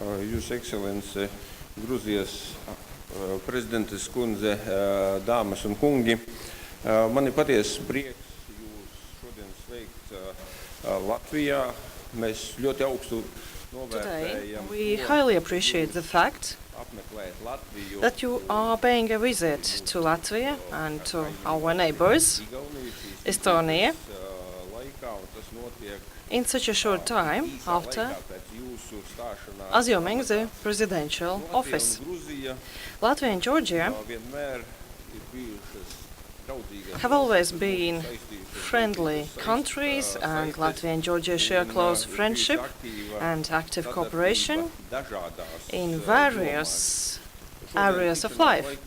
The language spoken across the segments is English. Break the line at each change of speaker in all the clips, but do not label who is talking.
Jūsu ekscelence, Gruzijas prezidentes kundze, dāmas un kungi, man ir patiesi prieks jūs šodien sveikt Latvijā. Mēs ļoti augstu novērtējam.
We highly appreciate the fact that you are paying a visit to Latvia and to our neighbors, Estonia, in such a short time after assuming the presidential office. Latvia and Georgia have always been friendly countries, and Latvia and Georgia share close friendship and active cooperation in various areas of life.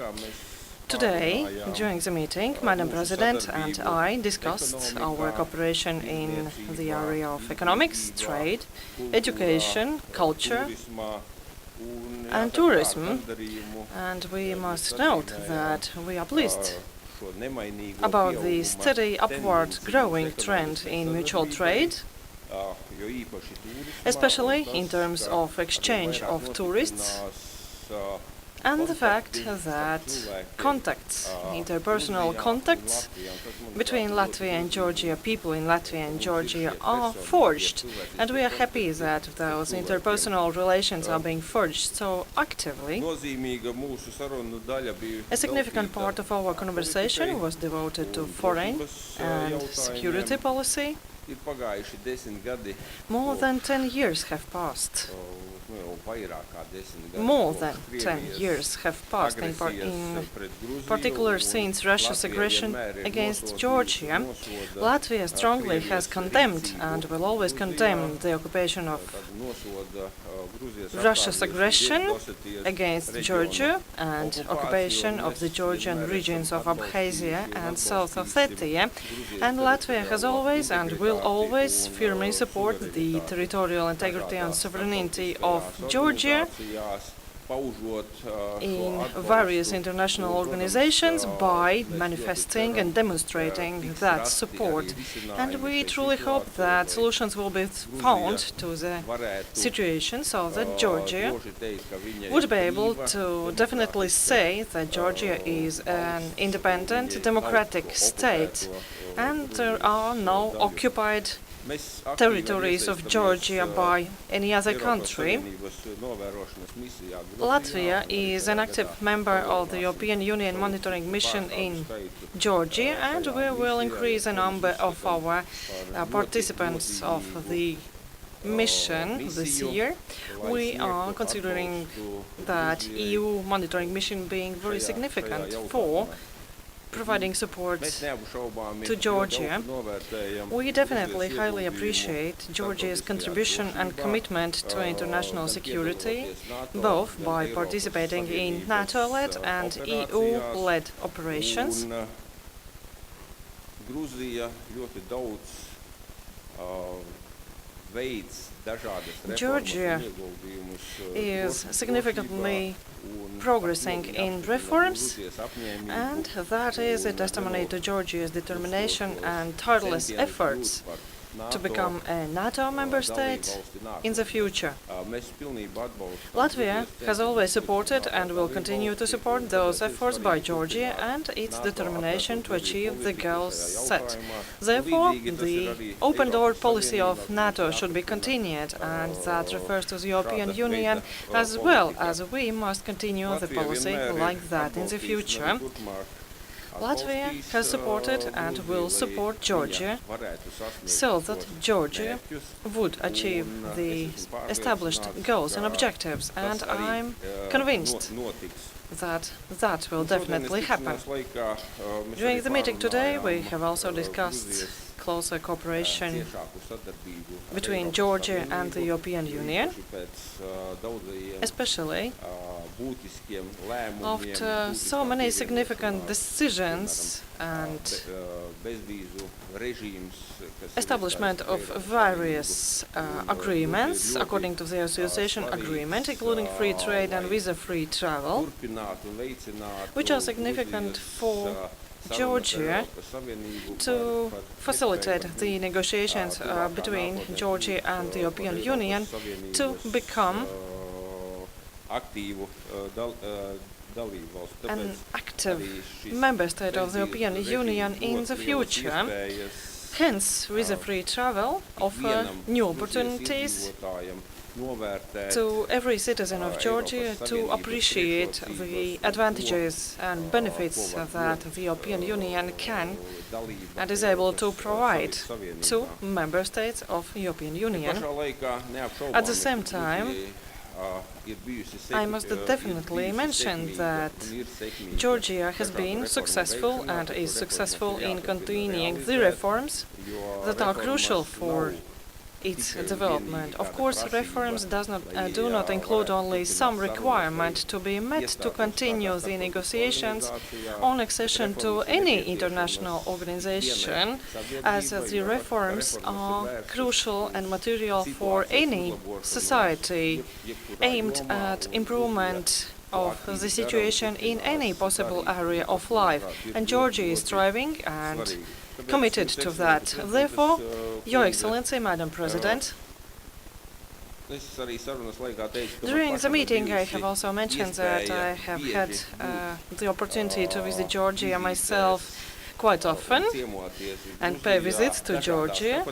Today, during the meeting, Madam President and I discussed our cooperation in the area of economics, trade, education, culture, and tourism, and we must note that we are pleased about the steady upward growing trend in mutual trade, especially in terms of exchange of tourists, and the fact that contacts, interpersonal contacts between Latvia and Georgia, people in Latvia and Georgia are forged, and we are happy that those interpersonal relations are being forged so actively. A significant part of our conversation was devoted to foreign and security policy. More than 10 years have passed. More than 10 years have passed, in particular since Russia's aggression against Georgia. Latvia strongly has condemned and will always condemn the occupation of Russia's aggression against Georgia and occupation of the Georgian regions of Abkhazia and South Ossetia. And Latvia has always and will always firmly support the territorial integrity and sovereignty of Georgia in various international organizations by manifesting and demonstrating that support. And we truly hope that solutions will be found to the situation so that Georgia would be able to definitely say that Georgia is an independent democratic state and there are no occupied territories of Georgia by any other country. Latvia is an active member of the European Union monitoring mission in Georgia, and we will increase the number of our participants of the mission this year. We are considering that EU monitoring mission being very significant for providing support to Georgia. We definitely highly appreciate Georgia's contribution and commitment to international security, both by participating in NATO-led and EU-led operations. Georgia is significantly progressing in reforms, and that is a testimony to Georgia's determination and tireless efforts to become a NATO member state in the future. Latvia has always supported and will continue to support those efforts by Georgia and its determination to achieve the goals set. Therefore, the open door policy of NATO should be continued, and that refers to the European Union as well, as we must continue the policy like that in the future. Latvia has supported and will support Georgia so that Georgia would achieve the established goals and objectives, and I'm convinced that that will definitely happen. During the meeting today, we have also discussed closer cooperation between Georgia and the European Union, especially after so many significant decisions and establishment of various agreements according to the association agreement, including free trade and visa-free travel, which are significant for Georgia to facilitate the negotiations between Georgia and the European Union to become
aktīvu dalību valstu.
an active member state of the European Union in the future. Hence, visa-free travel offers new opportunities to every citizen of Georgia to appreciate the advantages and benefits that the European Union can and is able to provide to member states of the European Union. At the same time, I must definitely mention that Georgia has been successful and is successful in continuing the reforms that are crucial for its development. Of course, reforms do not include only some requirement to be met to continue the negotiations on accession to any international organization, as the reforms are crucial and material for any society aimed at improvement of the situation in any possible area of life. And Georgia is striving and committed to that. Therefore, Your Excellency, Madam President, during the meeting I have also mentioned that I have had the opportunity to visit Georgia myself quite often and pay visits to Georgia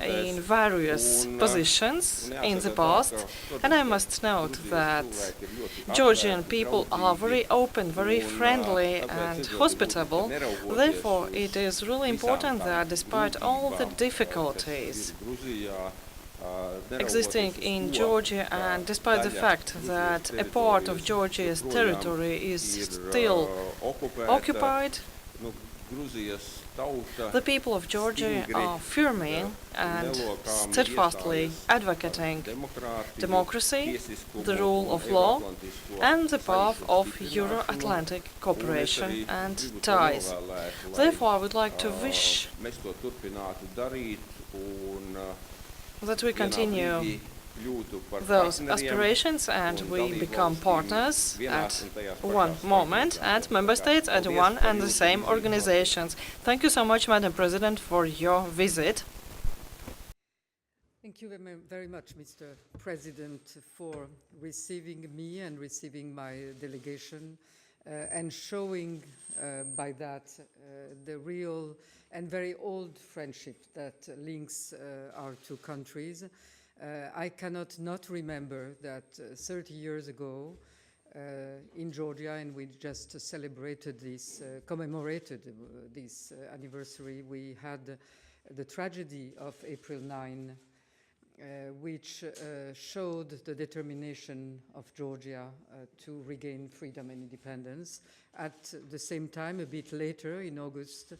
in various positions in the past. And I must note that Georgian people are very open, very friendly and hospitable. Therefore, it is really important that despite all the difficulties existing in Georgia, and despite the fact that a part of Georgia's territory is still occupied, the people of Georgia are firmly and steadfastly advocating democracy, the rule of law, and the path of Euro-Atlantic cooperation and ties. Therefore, I would like to wish that we continue those aspirations and we become partners at one moment and member states at one and the same organizations. Thank you so much, Madam President, for your visit.
Thank you very much, Mr. President, for receiving me and receiving my delegation and showing by that the real and very old friendship that links our two countries. I cannot not remember that 30 years ago in Georgia, and we just celebrated this, commemorated this anniversary, we had the tragedy of April 9, which showed the determination of Georgia to regain freedom and independence. At the same time, a bit later, in August,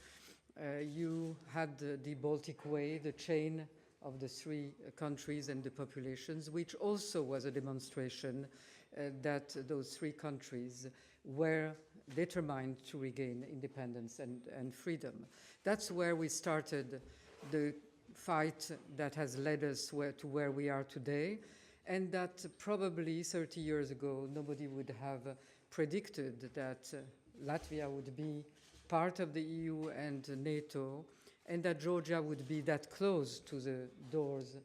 you had the Baltic Way, the chain of the three countries and the populations, which also was a demonstration that those three countries were determined to regain independence and freedom. That's where we started the fight that has led us to where we are today, and that probably 30 years ago nobody would have predicted that Latvia would be part of the EU and NATO, and that Georgia would be that close to the doors,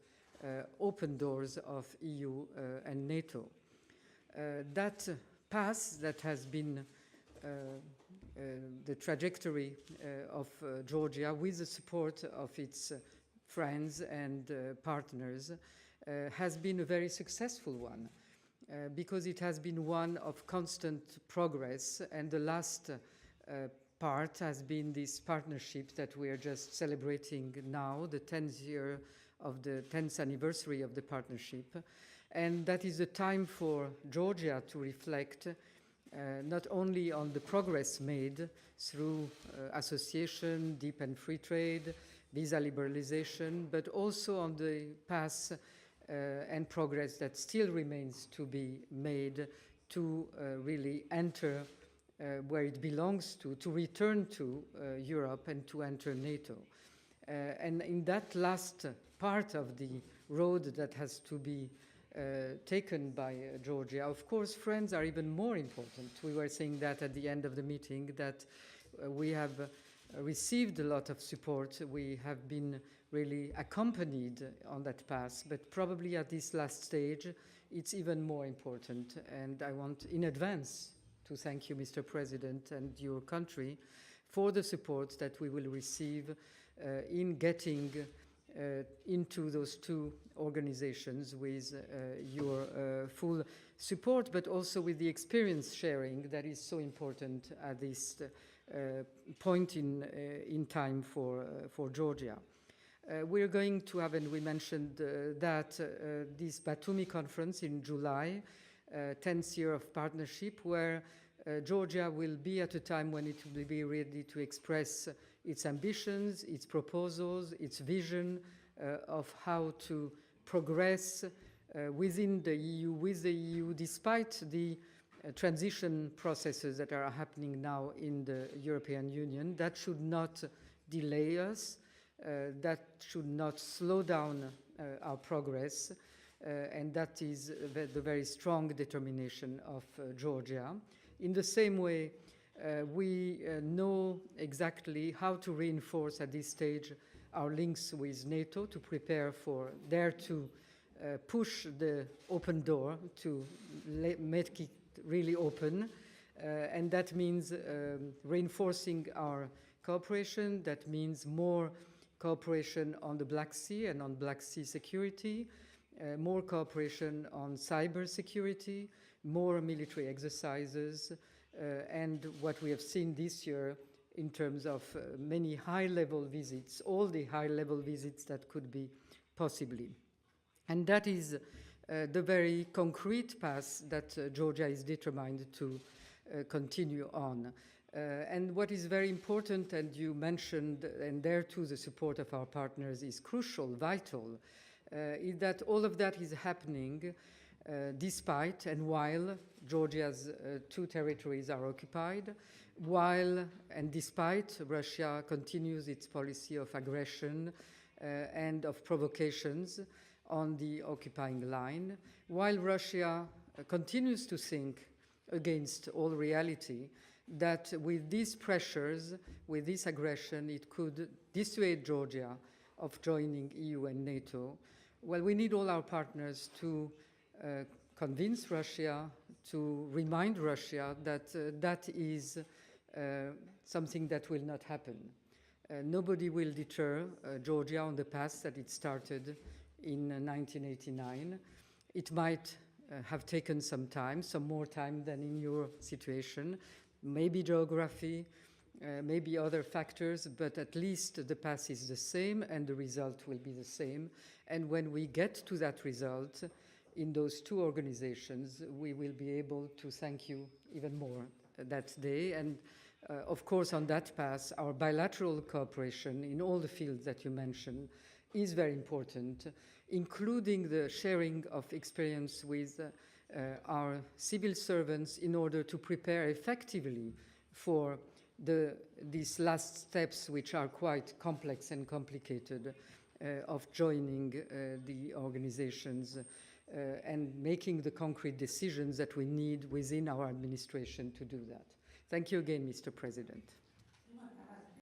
open doors of EU and NATO. That path that has been the trajectory of Georgia with the support of its friends and partners has been a very successful one because it has been one of constant progress, and the last part has been this partnership that we are just celebrating now, the 10th year of the 10th anniversary of the partnership. And that is a time for Georgia to reflect not only on the progress made through association, deep and free trade, visa liberalization, but also on the path and progress that still remains to be made to really enter where it belongs to return to Europe and to enter NATO. And in that last part of the road that has to be taken by Georgia, of course, friends are even more important. We were saying that at the end of the meeting, that we have received a lot of support. We have been really accompanied on that path, but probably at this last stage, it's even more important. And I want in advance to thank you, Mr. President, and your country for the support that we will receive in getting into those two organizations with your full support, but also with the experience sharing that is so important at this point in time for Georgia. We're going to have, and we mentioned that, this Batumi conference in July, 10th year of partnership, where Georgia will be at a time when it will be ready to express its ambitions, its proposals, its vision of how to progress within the EU, with the EU, despite the transition processes that are happening now in the European Union. That should not delay us, that should not slow down our progress, and that is the very strong determination of Georgia. In the same way, we know exactly how to reinforce at this stage our links with NATO to prepare for there to push the open door, to make it really open. And that means reinforcing our cooperation. That means more cooperation on the Black Sea and on Black Sea security, more cooperation on cyber security, more military exercises, and what we have seen this year in terms of many high-level visits, all the high-level visits that could be possibly. And that is the very concrete path that Georgia is determined to continue on. And what is very important, and you mentioned, and there too the support of our partners is crucial, vital, is that all of that is happening despite and while Georgia's two territories are occupied, while and despite Russia continues its policy of aggression and of provocations on the occupying line, while Russia continues to think against all reality that with these pressures, with this aggression, it could dissuade Georgia of joining EU and NATO. Well, we need all our partners to convince Russia, to remind Russia that that is something that will not happen. Nobody will deter Georgia on the path that it started in 1989. It might have taken some time, some more time than in your situation, maybe geography, maybe other factors, but at least the path is the same and the result will be the same. And when we get to that result in those two organizations, we will be able to thank you even more that day. And of course, on that path, our bilateral cooperation in all the fields that you mentioned is very important, including the sharing of experience with our civil servants in order to prepare effectively for these last steps, which are quite complex and complicated, of joining the organizations and making the concrete decisions that we need within our administration to do that. Thank you again, Mr. President.